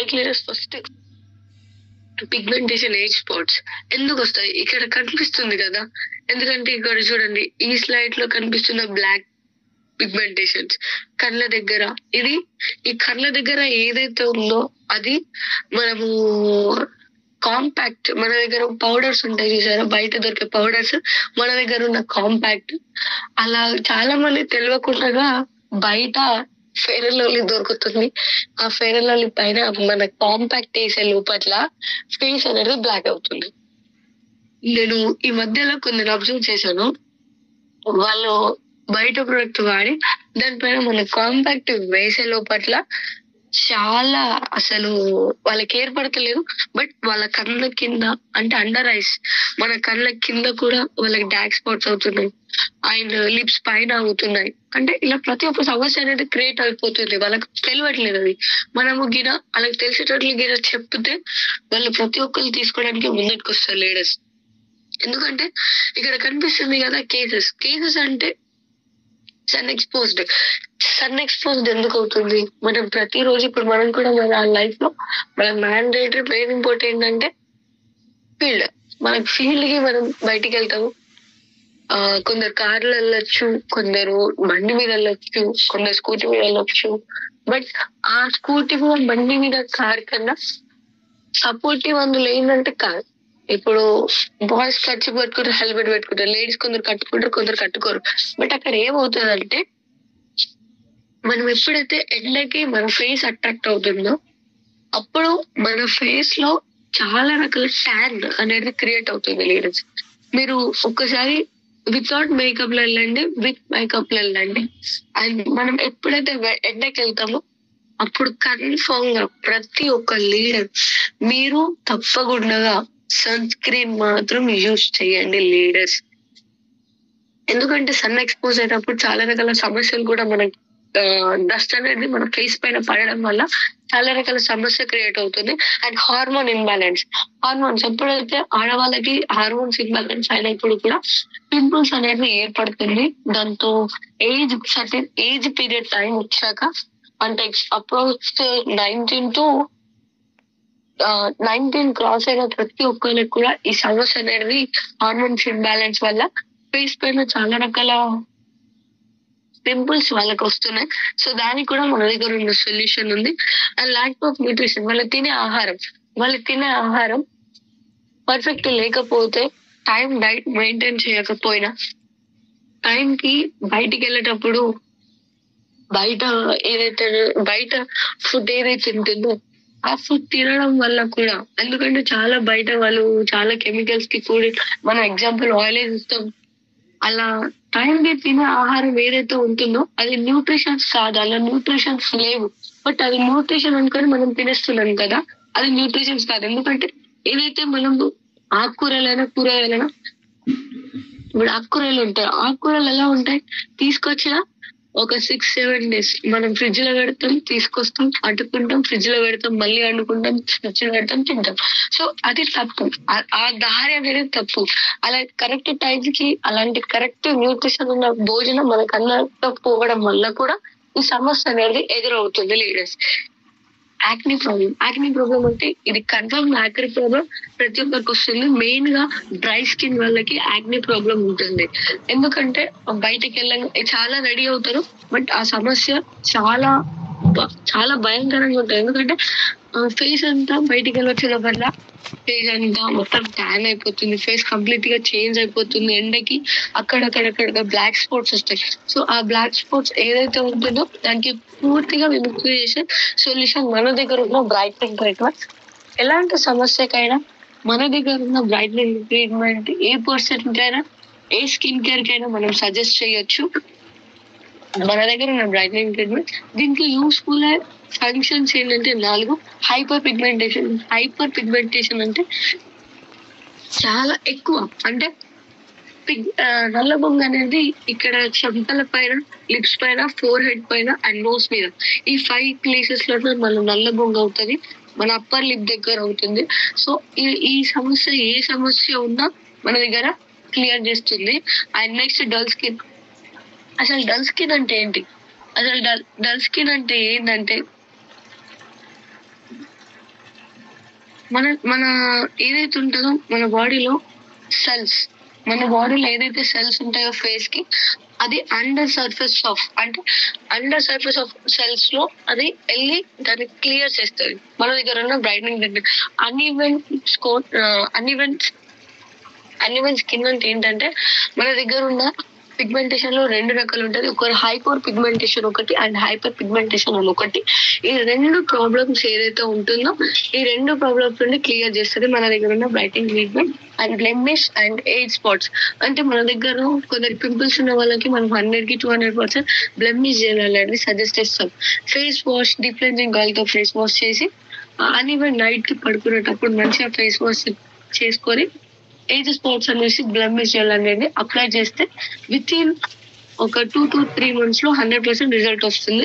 Clearance first pigmentation age spots ఎందుకు వస్తాయి ఇక్కడ కనిపిస్తుంది కదా. ఎందుకంటే ఇక్కడ చూడండి ఈ స్లైడ్ లో కనిపిస్తున్న బ్లాక్ పిగ్మెంటేషన్స్ కళ్ళ దగ్గర, ఇది ఈ కళ్ళ దగ్గర ఏదైతే ఉందో అది మనము కాంపాక్ట్, మన దగ్గర పౌడర్స్ ఉంటాయి చూసారా, బయట దొరికే పౌడర్స్, మన దగ్గర ఉన్న కాంపాక్ట్. అలా చాలా మంది తెలియకుండా బయట ఫెయిర్ అండ్ లవ్లీ దొరుకుతుంది. ఆ ఫెయిర్ అండ్ లవ్లీ పైన మన కాంపాక్ట్ వేసే లోపట్ల ఫేస్ అనేది బ్లాక్ అవుతుంది. నేను ఈ మధ్యలో కొందరు అబ్జర్వ్ చేశాను, వాళ్ళు బయట ప్రొడక్ట్ వాడి దానిపైన మన కాంపాక్ట్ వేసే లోపట్ల చాలా అసలు వాళ్ళకి ఏర్పడతలేదు. బట్ వాళ్ళ కళ్ళ కింద అంటే అండర్ ఐస్, మన కళ్ళ కింద కూడా వాళ్ళకి డార్క్ స్పాట్స్ అవుతున్నాయి అండ్ లిప్స్ పైన అవుతున్నాయి. అంటే ఇలా ప్రతి ఒక్క సమస్య అనేది క్రియేట్ అయిపోతుంది, వాళ్ళకి తెలియట్లేదు. అది మనము గిన వాళ్ళకి తెలిసేటట్లు గిన చెప్తే వాళ్ళు ప్రతి ఒక్కరు తీసుకోవడానికి ముందటికి వస్తారు లేడీస్. ఎందుకంటే ఇక్కడ కనిపిస్తుంది కదా కేసెస్ అంటే సన్ ఎక్స్పోజ్డ్ ఎందుకు అవుతుంది. మనం ప్రతిరోజు ఇప్పుడు మనం కూడా మన లైఫ్ లో మన మ్యాండేటరీ మెయిన్ ఇంపార్టెంట్ ఏంటంటే ఫీల్డ్. మనకి ఫీల్డ్ కి మనం బయటికి వెళ్తాము. కొందరు కార్లు వెళ్ళొచ్చు, కొందరు బండి మీద వెళ్ళొచ్చు, కొందరు స్కూటీ మీద వెళ్ళొచ్చు. బట్ ఆ స్కూటీ మీద బండి మీద కార్ కన్నా సపోర్టివ్ అందులో ఏంటంటే కార్. ఇప్పుడు బాయ్స్ ఖర్చు పెట్టుకుంటారు, హెల్మెట్ పెట్టుకుంటారు, లేడీస్ కొందరు కట్టుకుంటారు, కొందరు కట్టుకోరు. బట్ అక్కడ ఏమవుతుందంటే మనం ఎప్పుడైతే ఎండకి మన ఫేస్ అట్రాక్ట్ అవుతుందో అప్పుడు మన ఫేస్ లో చాలా రకాల ట్యాన్ అనేది క్రియేట్ అవుతుంది లేడీస్. మీరు ఒక్కసారి వితౌట్ మేకప్ లో వెళ్ళండి, విత్ మేకప్ లో వెళ్ళండి. అండ్ మనం ఎప్పుడైతే ఎండకి వెళ్తామో అప్పుడు కన్ఫర్మ్ గా ప్రతి ఒక్క లీడర్ మీరు తప్పకుండా సన్ స్క్రీన్ మాత్రం యూజ్ చేయండి లీడర్స్. ఎందుకంటే సన్ ఎక్స్పోజ్ అయినప్పుడు చాలా రకాల సమస్యలు కూడా మనకి డస్ట్ అనేది మన ఫేస్ పైన పడడం వల్ల చాలా రకాల సమస్య క్రియేట్ అవుతుంది. అండ్ హార్మోన్ హార్మోన్స్ ఎప్పుడైతే ఆడవాళ్ళకి హార్మోన్స్ ఇంబ్యాలెన్స్ అయినప్పుడు కూడా పింపుల్స్ అనేది ఏర్పడుతుంది. దాంతో సర్టెన్ ఏజ్ పీరియడ్ టైం వచ్చాక అంటే అప్రోచ్ 19 క్రాస్ అయిన ప్రతి ఒక్కరికి కూడా ఈ సమస్య అనేది హార్మోన్స్ ఇంబ్యాలెన్స్ వల్ల ఫేస్ పైన చాలా రకాల పింపుల్స్ వాళ్ళకి వస్తున్నాయి. సో దానికి కూడా మన దగ్గర ఉన్న సొల్యూషన్ ఉంది. అండ్ ల్యాక్ ఆఫ్ న్యూట్రిషన్, వాళ్ళు తినే ఆహారం పర్ఫెక్ట్ లేకపోతే, టైం డైట్ మెయింటైన్ చేయకపోయినా, టైం కి బయటికి వెళ్ళేటప్పుడు బయట ఫుడ్ ఏదైతే ఉంటుందో ఆ ఫుడ్ తినడం వల్ల కూడా, ఎందుకంటే చాలా బయట వాళ్ళు చాలా కెమికల్స్ కి కూడి, మనం ఎగ్జాంపుల్ ఆయిల్ ఇస్తాం. అలా టైం కి తినే ఆహారం ఏదైతే ఉంటుందో అది న్యూట్రిషన్స్ కాదు, అలా న్యూట్రిషన్స్ లేవు. బట్ అది న్యూట్రిషన్ అనుకొని మనం తినేస్తున్నాం కదా, అది న్యూట్రిషన్స్ కాదు. ఎందుకంటే ఏదైతే మనం కూరగాయలైనా ఇప్పుడు ఆకుకూరలు ఉంటాయి, ఆకుకూరలు ఎలా ఉంటాయి, తీసుకొచ్చిన ఒక 6-7 days మనం ఫ్రిడ్జ్ లో పెడతాం, తీసుకొస్తాం, అడ్డుకుంటాం, ఫ్రిడ్జ్ లో పెడతాం, మళ్ళీ వండుకుంటాం, ఫ్రిడ్జ్ లో పెడతాం, తింటాం. సో అది తప్పు, ఆ దారి అనేది తప్పు. అలా కరెక్ట్ టైం కి అలాంటి కరెక్ట్ న్యూట్రిషన్ ఉన్న భోజనం మనకు అందకపోవడం వల్ల కూడా ఈ సమస్య అనేది ఎదురవుతుంది లీడర్స్. యాక్ని ప్రాబ్లం అంటే ఇది కన్ఫర్మ్ యాక్ని ప్రాబ్లం ప్రతి ఒక్కరికి వస్తుంది. మెయిన్ గా డ్రై స్కిన్ వాళ్ళకి యాక్ని ప్రాబ్లం ఉంటుంది. ఎందుకంటే బయటికి చాలా రెడీ అవుతారు, బట్ ఆ సమస్య చాలా చాలా భయంకరంగా ఉంటుంది. ఎందుకంటే ఫేస్ అంతా బయటికి వెళ్ళొచ్చిన వల్ల ఫేస్ అంతా మొత్తం ట్యాన్ అయిపోతుంది, ఫేస్ కంప్లీట్ గా చేంజ్ అయిపోతుంది. ఎండకి అక్కడక్కడ బ్లాక్ స్పాట్స్ వస్తాయి. సో ఆ బ్లాక్ స్పాట్స్ ఏదైతే ఉంటుందో దానికి పూర్తిగా విముక్తి చేసే సొల్యూషన్ మన దగ్గర ఉన్న బ్రైట్నింగ్ ట్రీట్మెంట్. ఎలాంటి సమస్యకైనా మన దగ్గర ఉన్న బ్రైట్నింగ్ ట్రీట్మెంట్ ఏ పర్సన్ కైనా, ఏ స్కిన్ కేర్ కైనా మనం సజెస్ట్ చేయొచ్చు. మన దగ్గర ఉన్న బ్రైట్నింగ్ ట్రీట్మెంట్ దీనికి యూస్ఫుల్ ఫంక్షన్స్ ఏంటంటే 4. హైపర్ పిగ్మెంటేషన్ అంటే చాలా ఎక్కువ, అంటే నల్ల బొంగు అనేది ఇక్కడ చెంపల పైన, లిప్స్ పైన, ఫోర్ హెడ్ పైన అండ్ నోస్ మీద, ఈ 5 places లో మన నల్ల బొంగు అవుతుంది, మన అప్పర్ లిప్ దగ్గర అవుతుంది. సో ఈ సమస్య ఏ సమస్య ఉన్నా మన దగ్గర క్లియర్ చేస్తుంది. And next dull skin. అసలు డల్ స్కిన్ అంటే ఏంటి? డల్ స్కిన్ అంటే ఏంటంటే మన మన ఏదైతే ఉంటుందో మన బాడీలో సెల్స్, మన బాడీలో ఏదైతే సెల్స్ ఉంటాయో ఫేస్ కి, అది అండర్ సర్ఫేస్ ఆఫ్ సెల్స్ లో అది వెళ్ళి దాన్ని క్లియర్ చేస్తుంది. మన దగ్గర ఉన్న brightening technique uneven uneven uneven skin అంటే ఏంటంటే మన దగ్గర ఉన్న పిగ్మెంటేషన్ లో 2 రకాలు ఉంటుంది. ఒకటి హైపర్ పిగ్మెంటేషన్ ఒకటి అండ్ హైపర్ పిగ్మెంటేషన్ అని ఒకటి. ఈ 2 ప్రాబ్లమ్స్ ఏదైతే ఉంటుందో ఈ 2 ప్రాబ్లమ్స్ నుండి క్లియర్ చేస్తుంది మన దగ్గర ఉన్న brighting treatment and blemish and age spots. అంటే మన దగ్గర కొందరు పింపుల్స్ ఉన్న వాళ్ళకి మనం 100-200% బ్లెమిష్ చేయాలని సజెస్ట్ చేస్తాం. Face wash, deep cleansing oil తో ఫేస్ వాష్ చేసి అన్ఈవెన్ నైట్ కి పడుకునేటప్పుడు మంచిగా ఫేస్ వాష్ చేసుకొని ఏజ్ స్పాట్స్ అనేసి బ్లెమిష్ జెల్ అనేది అప్లై చేస్తే విత్ ఇన్ ఒక 2 to 3 months లో 100% రిజల్ట్ వస్తుంది.